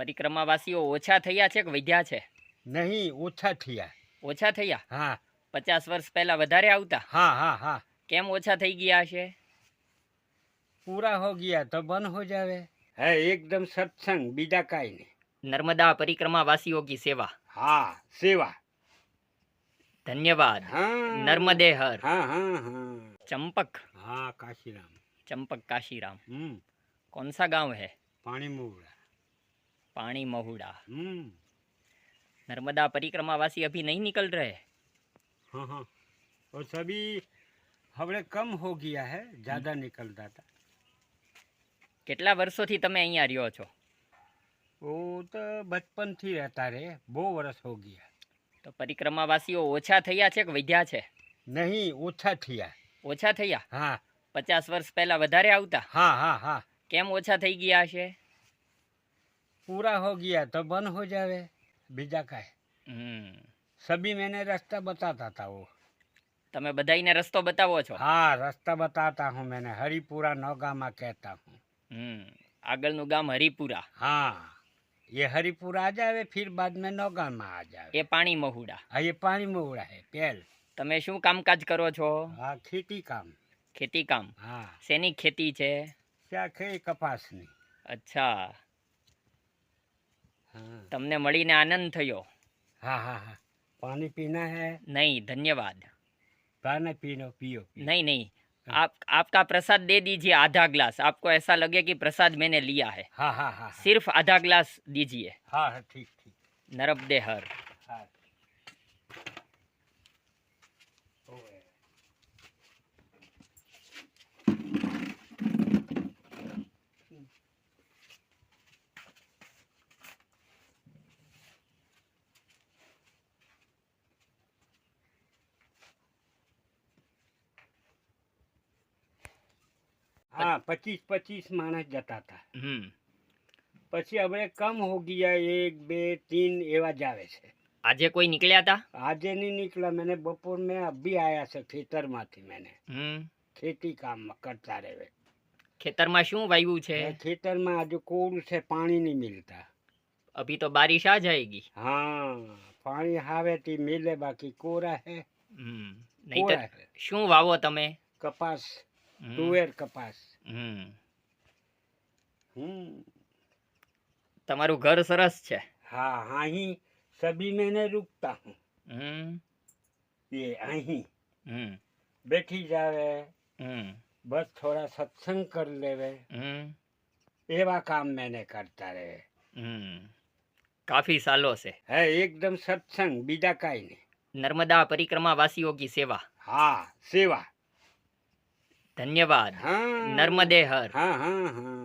પરિક્રમાવાસીઓ ઓછા થયા છે કે વધ્યા છે? નહીં, ઓછા થયા. ઓછા થયા? હા 50 વર્ષ પહેલા વધારે આવતા? हाँ हाँ हाँ, કેમ ઓછા થઈ ગયા છે? पूरा हो गया तो बंद हो जावे है एकदम सत्संग बीजा काई नहीं। नर्मदा परिक्रमावासियों की सेवा। हाँ सेवा। धन्यवाद। हाँ नर्मदे हर। हाँ हाँ हाँ चंपक। हाँ काशीराम। चंपक काशीराम। कौन सा गांव है? पानी महुड़ा। पानी महुड़ा। नर्मदा परिक्रमावासी अभी नहीं निकल रहे? हाँ हाँ, और सभी हमने कम हो गया है, ज्यादा निकलता था। કેટલા વર્ષોથી તમે અહીંયા રહ્યો છો? वो तो बचपन थी रहता रे, 2 वर्ष हो गया। તો પરિક્રમાવાસીઓ ઓછા થયા છે કે વધ્યા છે? नहीं, ओछा थिया। ઓછા થયા? हाँ 50 વર્ષ પહેલા વધારે આવતા? हाँ हाँ हाँ, કેમ ઓછા થઈ ગયા છે? पूरा हो गया तो बंद हो जावे बीजा का है। सभी मैंने रास्ता बताता था वो। તમે બધાઈને રસ્તો બતાવો છો? हाँ रास्ता बताता हूँ मैंने, हरिपुरा नौगा में कहता हूँ। આગળનું ગામ હરિપુરા? हाँ, ये हरिपुरा आ जावे फिर बाद में नौगा में आ जावे। એ પાણી મહુડા? हाँ ये पानी में उड़ा है पहल। તમે શું કામકાજ કરો છો? हाँ खेती काम। ખેતી કામ? हाँ શેની ખેતી છે? क्या खे कपास नहीं। અચ્છા, हाँ તમને મળીને આનંદ થયો? हाँ हाँ हाँ, पानी पीना है? नहीं धन्यवाद। पानी पीनो पियो, पियो। नहीं नहीं, आपका प्रसाद दे दीजिए आधा ग्लास। आपको ऐसा लगे कि प्रसाद मैंने लिया है। हाँ हाँ हाँ सिर्फ आधा ग्लास दीजिए। हाँ हाँ ठीक ठीक। नर्मदे हर। हाँ हाँ 25-25 मानस जाता था। પછી હવે કમ હો ગયા, 1 2 3 એવા જાવે છે। આજે કોઈ નીકળ્યા હતા? આજે नहीं निकला, मैंने बपोर में अभी आया से खेतर माथी। मैंने खेती काम करता रहे। ખેતરમાં શું વાવ્યું છે? खेतर में आज कोड़ से पानी नहीं मिलता। अभी तो बारिश आ जाएगी। हाँ पानी आवे ती मिले, बाकी कोरा है। નહીં તો કોરા है। શું વાવો તમે? कपास, तुवेर कपास। તમારું ઘર સરસ છે। हाँ हाँ ही सभी मैंने रुकता हूँ। ये અહીં बैठी जावे, बस थोड़ा सत्संग कर लेवे, एवा काम मैंने करता रहे। काफी सालों से है एकदम सत्संग बीजा काई नहीं। नर्मदा परिक्रमावासियों की सेवा। हाँ सेवा। धन्यवाद। हाँ नर्मदे हर। हाँ हाँ हाँ।